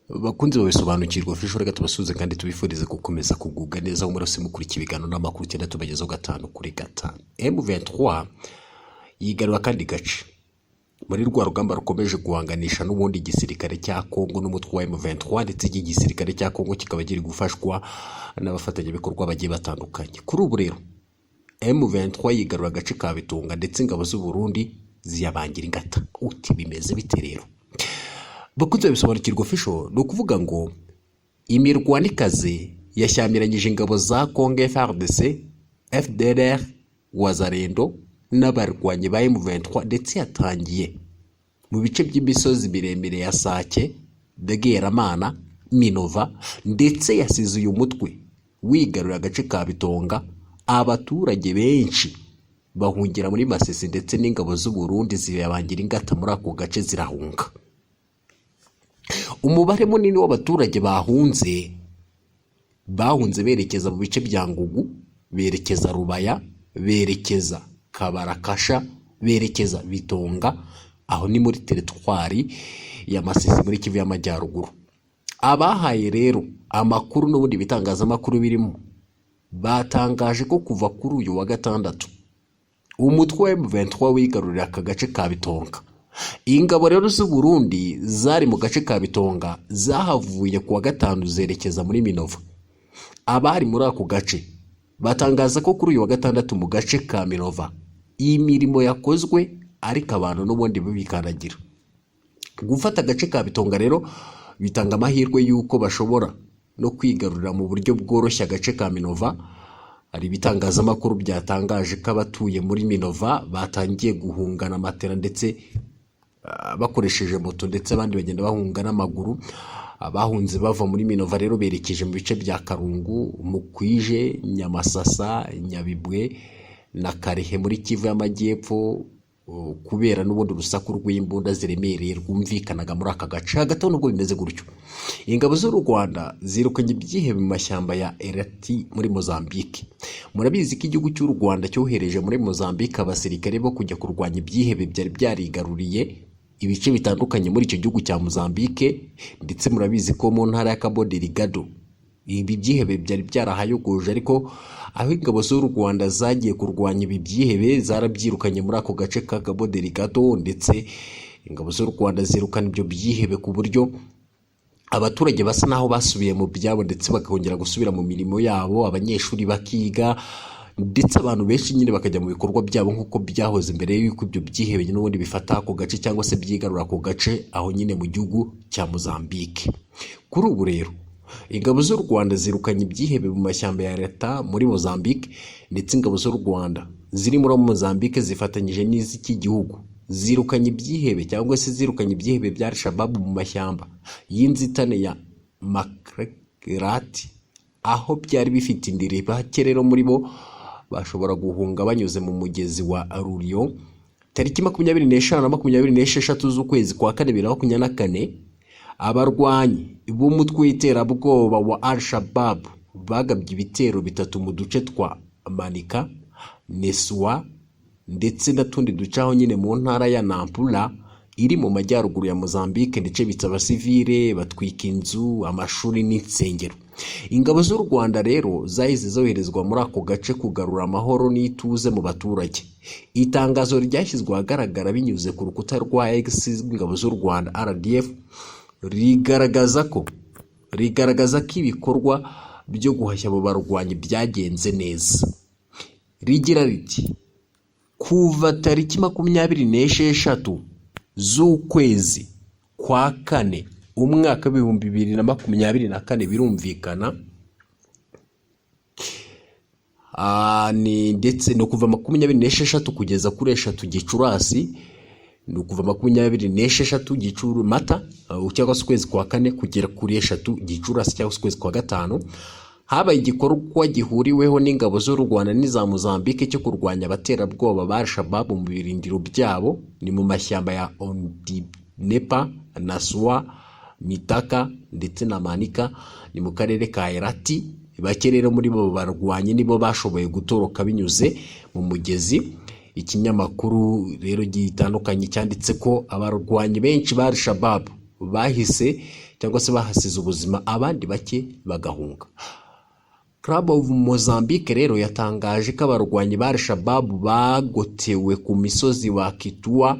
bakunze babisobanukirwa fisho reka tubasuze kandi tubifurize gukomeza kugubwa neza muri se mukurikira ibiganiro n'amakuru cyenda tubagezaho 5/5. M23 yigarura kandi gace muri rwa rugamba rukomeje guhanganisha n'ubundi gisirikare cya Kongo n'umutwe wa M23 ndetse igisirikare cya Kongo kikaba giri gufashwa n'abafatanyabikorwa bagiye batandukanye. Kuri ubu rero M23 yigarura gace ka Bitunga ndetse ingabo z'u Burundi ziyabangira ingata. Uti bimeze bite rero? Bakunze bisobanukirwa fisho no kuvuga ngo imirwanikaze yashyamiranyije ingabo za Kongo FARDC, FDLR, Wazalendo n'abarwanyi ba M23 ndetse yatangiye mu bice by'imisozi miremire ya Sake, Bweramana, Minova ndetse yasize uyu mutwe wigarura agace ka Bitonga. Abaturage benshi bahungira muri Masisi ndetse n'ingabo z'u Burundi ziyabangira ingata muri ako gace zirahunga. Umubare munini w'abaturage bahunze berekeza mu bice bya Ngugu, berekeza Rubaya, berekeza Kabarakasha, berekeza Bitonga, aho ni muri teritwari ya Masisi muri Kivu y'Amajyaruguru. Abahaye rero amakuru n'ubundi bitangazamakuru birimo batangaje ko kuva kuri uyu wa gatandatu umutwe wa M23 wigarurira aka gace ka Bitonga. Ingabo rero z'u Burundi zari mu gace ka Bitonga zahavuye kuwa gatanu zerekeza muri Minova. Abari muri ako gace batangaza ko kuri uyu wa gatandatu mu gace ka Minova imirimo yakozwe ariko abantu n'ubundi bibikanagira. Gufata agace ka Bitonga rero bitanga amahirwe yuko bashobora no kwigarurira mu buryo bworoshye agace ka Minova. Hari bitangazamakuru byatangaje ko abatuye muri Minova batangiye guhungana matera ndetse bakoresheje moto ndetse abandi bagenda bahunga n'amaguru. Abahunze bava muri Minova rero berekeje mu bice bya Karungu, Mukwije, Nyamasasa, Nyabibwe na Karehe muri Kivu y'Amajyepfo kubera n'ubundi urusaku rw'imbunda ziremereye rwumvikanaga muri aka gace. Hagati nubwo bimeze gutyo, ingabo z'u Rwanda zirukanye ibyihebe mu mashyamba ya Erati muri Mozambique. Murabizi ko igihugu cy'u Rwanda cyohereje muri Mozambique abasirikare bo kujya kurwanya ibyihebe byari byarigaruriye ibice bitandukanye muri icyo gihugu cya Mozambique. Ndetse murabizi ko mu ntara ya Cabo Delgado ibi byihebe byari byarahayogoje, ariko aho ingabo z'u Rwanda zagiye kurwanya ibi byihebe zarabyirukanye muri ako gace ka Cabo Delgado. Ndetse ingabo z'u Rwanda zirukana ibyo byihebe ku buryo abaturage basa naho basubiye mu byabo ndetse bakongera gusubira mu mirimo yabo, abanyeshuri bakiga ndetse abantu benshi nyine bakajya mu bikorwa byabo nk'uko byahoze mbere y'uko ibyo byihebe n'ubundi bifata ako gace cyangwa se byigarura ako gace aho nyine mu gihugu cya Mozambique. Kuri ubu rero ingabo z'u Rwanda zirukanye ibyihebe mu mashyamba ya leta muri Mozambique, ndetse ingabo z'u Rwanda ziri muri Mozambique zifatanyije n'iz'iki gihugu zirukanye ibyihebe cyangwa se zirukanye ibyihebe bya Al-Shabaab mu mashyamba y'inzitane ya Makrati, aho byari bifite indiri bake rero muri bo bashobora guhunga banyuze mu mugezi wa Rurion. Tariki 25 na 26 z'ukwezi kwa 4 2024 abarwanyi b'umutwe w'iterabwoba wa Al-Shabaab bagabye ibitero bitatu mu duce twa Manika, Neswa ndetse n'atundi ducaho nyine mu ntara ya Nampula iri mu majyaruguru ya Mozambique, ndetse bitsa abasivile batwika inzu, amashuri n'insengero. Ingabo z'u Rwanda rero zahise zoherezwa muri ako gace kugarura amahoro n'ituze mu baturage. Itangazo ryashyizwe ahagaragara binyuze ku rukuta rwa X rw'ingabo z'u Rwanda RDF rigaragaza ko ibikorwa byo guhashya abo barwanyi byagenze neza. Rigira riti kuva tariki 26 z'ukwezi kwa 4 umwaka 2024 birumvikana ndetse no kuva 26 kugeza kuri 3 Gicurasi, no kuva 26 Gicuru Mata cyangwa se kwezi kwa 4 kugera kuri 3 Gicurasi cyangwa se kwezi kwa 5 habaye igikorwa gihuriweho n'ingabo z'u Rwanda n'iza Mozambique cyo kurwanya abaterabwoba ba Al-Shabaab mu birindiro byabo ni mu mashyamba ya Ondinepa, Naswa, Mitaka ndetse na Manika ni mu karere ka Erati. Bake rero muri bo barwanye nibo bashoboye gutoroka binyuze mu mugezi. Ikinyamakuru rero gitandukanye cyanditse ko abarwanyi benshi ba Al-Shabaab bahise cyangwa se bahasize ubuzima, abandi bake bagahunga. Club of Mozambique rero yatangaje ko abarwanyi ba Al-Shabaab bagotewe ku misozi wa Kitua.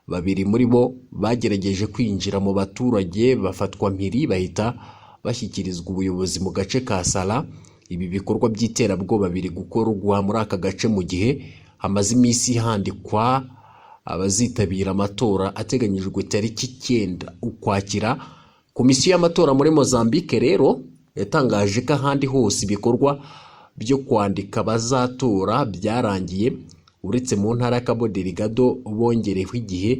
Babiri muri bo bagerageje kwinjira mu baturage bafatwa mpiri bahita bashyikirizwa ubuyobozi mu gace ka Sala. Ibi bikorwa by'iterabwoba biri gukorwa muri aka gace mu gihe hamaze iminsi handikwa abazitabira amatora ateganyijwe tariki 9 Ukwakira. Komisiyo y'amatora muri Mozambique rero yatangaje ko ahandi hose ibikorwa byo kwandika bazatora byarangiye uretse mu ntara ya Cabo Delgado bongereho igihe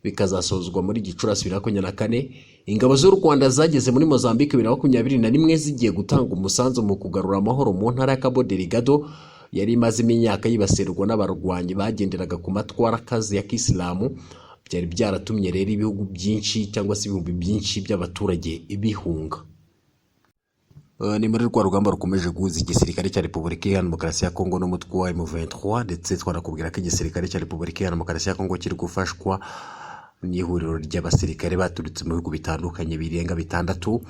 bikazasozwa muri Gicurasi 2024. Ingabo z'u Rwanda zageze muri Mozambique 2021 zigiye gutanga umusanzu mu kugarura amahoro mu ntara ya Cabo Delgado yari imaze imyaka yibasirwa n'abarwanyi bagenderaga ku matwara akazi ya Kisilamu. Byari byaratumye rero ibihugu byinshi cyangwa se ibihumbi byinshi by'abaturage bihunga. Ni muri rwa rugamba rukomeje guhuza igisirikare cya Repubulika Iharanira Demokarasi ya Kongo n'umutwe wa M23, ndetse twanakubwira ko igisirikare cya Repubulika Iharanira Demokarasi ya Kongo kiri gufashwa n'ihuriro ry'abasirikare baturutse mu bihugu bitandukanye birenga 6,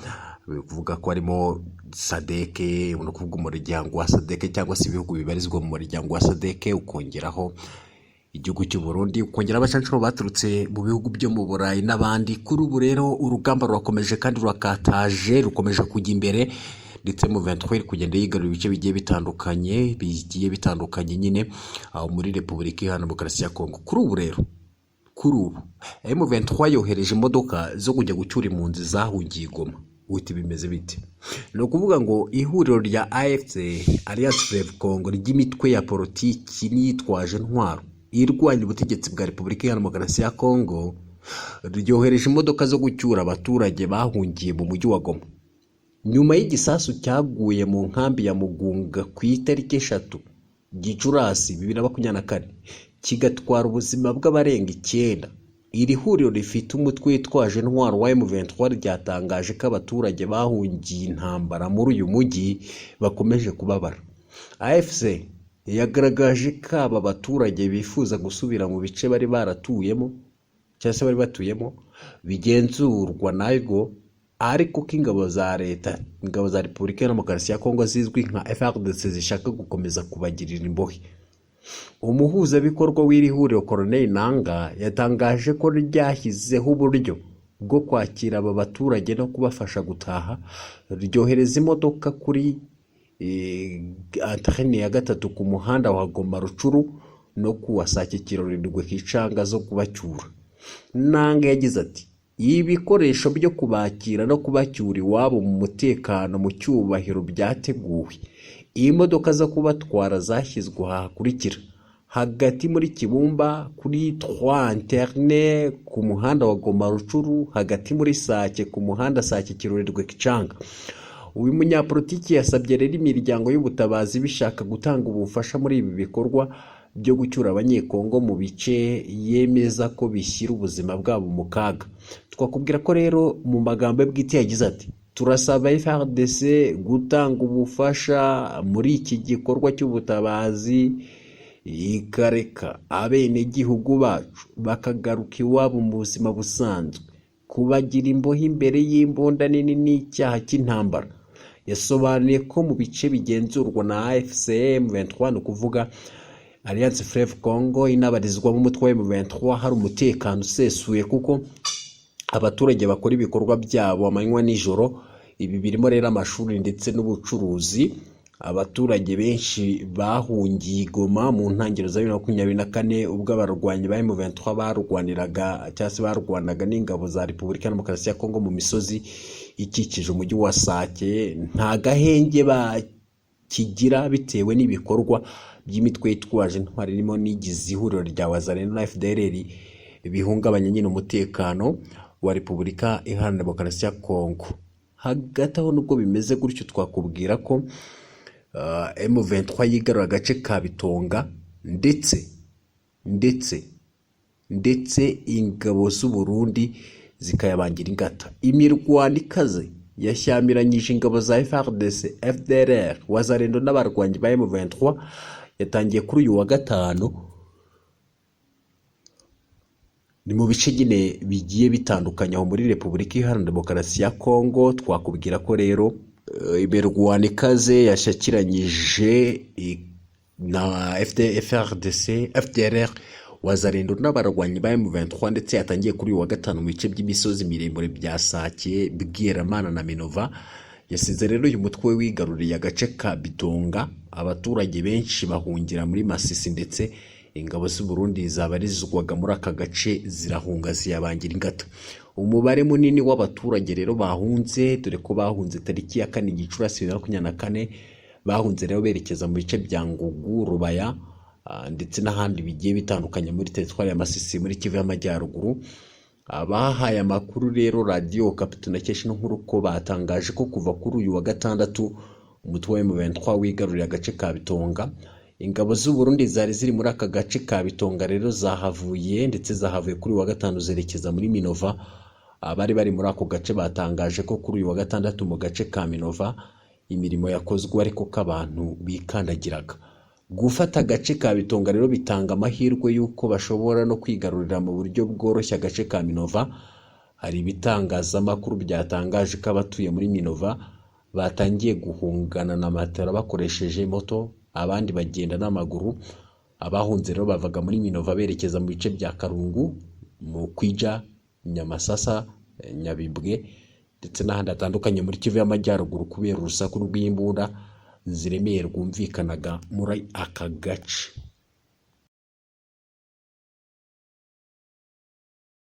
bivuga ko harimo SADC, no kuvuga umuryango wa SADC cyangwa se ibihugu bibarizwa mu muryango wa SADC, ukongeraho igihugu cy'u Burundi, ukongera abacancuro baturutse mu bihugu byo mu Burayi n'abandi. Kuri ubu rero urugamba rurakomeje kandi rurakataje, rukomeje kujya imbere, ndetse mu 23 kugenda yigarura ibice bigiye bitandukanye nyine aho muri Repubulika Iharanira Demokarasi ya Kongo. Kuri ubu M23 yohereje imodoka zo kujya gucyura impunzi zahungiye Goma. Uti bimeze bite? No kuvuga ngo ihuriro rya AFC, Alliance Fleuve Congo, ry'imitwe ya politiki n'iyitwaje ntwaro irwanya ubutegetsi bwa Repubulika Iharanira Demokarasi ya Kongo, ryohereje imodoka zo gucyura abaturage bahungiye mu mujyi wa Goma nyuma y'igisasu cyaguye mu nkambi ya Mugunga ku itariki 3 Gicurasi 2024 kigatwara ubuzima bw'abarenga 9. Iri huriro rifite umutwe witwaje ntwaro wa M23 ryatangaje ko abaturage bahungiye intambara muri uyu mujyi bakomeje kubabara. AFC yagaragaje ko aba baturage bifuza gusubira mu bice bari baratuyemo cyangwa se bari batuyemo bigenzurwa nayo, ariko ko ingabo za leta, ingabo za Repubulika Iharanira Demokarasi ya Kongo zizwi nka FARDC zishaka gukomeza kubagirira imbohe. Umuhuzabikorwa w'iri huriro Colonel Nanga yatangaje ko ryashyizeho uburyo bwo kwakira aba baturage no kubafasha gutaha, ryohereza imodoka kuri antene ya 3 ku muhanda wa Goma Rucuru no kuwasake Kirorerwe Kicanga zo kubacyura. Nanga yagize ati ibikoresho byo kubakira no kubacyura iwabo mu mutekano mu cyubahiro byateguwe. Iyi modoka zo kubatwara zashyizwe hakurikira: hagati muri Kibumba kuri 3 interne ku muhanda wa Goma Rucuru, hagati muri Sake ku muhanda Sake Kirorerwe Kicanga. Uyu munyapolitiki yasabye rero imiryango y'ubutabazi bishaka gutanga ubufasha muri ibi bikorwa byo gucyura abanyekongo mu bice yemeza ko bishyira ubuzima bwabo mu kaga. Twakubwira ko rero mu magambo bwite yagize ati turasaba FARDC gutanga ubufasha muri iki gikorwa cy'ubutabazi, ikareka abene gihugu bacu bakagaruka iwabo mu buzima busanzwe. Kubagira imbohe imbere y'imbunda nini n'icyaha cy'intambara. Yasobanuye ko mu bice bigenzurwa na AFC M23 no kuvuga Alliance Fleuve Congo inabarizwa mu mutwe wa M23 hari umutekano usesuye, kuko abaturage bakora ibikorwa byabo amanywa nijoro. Ibi birimo rero amashuri ndetse n'ubucuruzi. Abaturage benshi bahungiye Goma mu ntangiriro za 2024 ubwo abarwanyi ba M23 barwaniraga cyangwa se barwanaga n'ingabo za Repubulika Iharanira Demokarasi ya Kongo mu misozi ikikije umujyi wa Sake. Nta gahenge bakigira bitewe n'ibikorwa by'imitwe yitwaje ntwari irimo n'igize ihuriro rya Wazalendo na FDLR bihungabanya nyine umutekano wa Repubulika Iharanira Demokarasi ya Kongo. Hagati aho nubwo bimeze gutyo, twakubwira ko M23 yigarura agace ka Bitonga ndetse ingabo z'u Burundi zikayabangira ingata. Imirwano ikaze yashyamiranyije ingabo za FARDC, FDLR, Wazalendo n'abarwanyi ba M23 yatangiye kuri uyu wa gatanu ni mu bice nyine bigiye bitandukanye aho muri Repubulika Iharanira Demokarasi ya Kongo. Twakubwira ko rero imirwano ikaze yashakiranyije na FDC, FDLR, Wazalendo n'abarwanyi ba M23 ndetse yatangiye kuri uyu wa gatanu mu bice by'imisozi miremire bya Sake, Bweramana na Minova. Yasize rero uyu mutwe wigaruriye agace ka Bitonga, abaturage benshi bahungira muri Masisi ndetse ingabo z'u Burundi zabarizwaga muri aka gace zirahunga ziyabangira ingata. Umubare munini w'abaturage rero bahunze, dore ko bahunze tariki ya 4 Gicurasi 2024, bahunze rero berekeza mu bice bya Ngugu, Rubaya ndetse n'ahandi bigiye bitandukanye muri teritwari ya Masisi muri Kivu y'Amajyaruguru. Abahaye amakuru rero Radio Capital na Kesha nkuru ko batangaje ko kuva kuri uyu wa gatandatu umutwe wa M23 wigaruriye agace ka Bitonga. Ingabo z'u Burundi zari ziri muri aka gace ka Bitonga rero zahavuye kuri uyu wa gatanu zerekeza muri Minova. Abari bari muri ako gace batangaje ko kuri uyu wa gatandatu mu gace ka Minova imirimo yakozwe ariko k'abantu bikandagiraga. Gufata agace ka Bitonga rero bitanga amahirwe yuko bashobora no kwigarurira mu buryo bworoshye agace ka Minova. Hari ibitangazamakuru byatangaje ko abatuye muri Minova batangiye guhungana na matera bakoresheje moto, abandi bagenda n'amaguru. Abahunze rero bavaga muri Minova berekeza mu bice bya Karungu, mu Kwija, Nyamasasa, Nyabibwe ndetse n'ahandi hatandukanye muri Kivu y'Amajyaruguru kubera urusaku rw'imbunda ziremeye rwumvikanaga muri aka gace.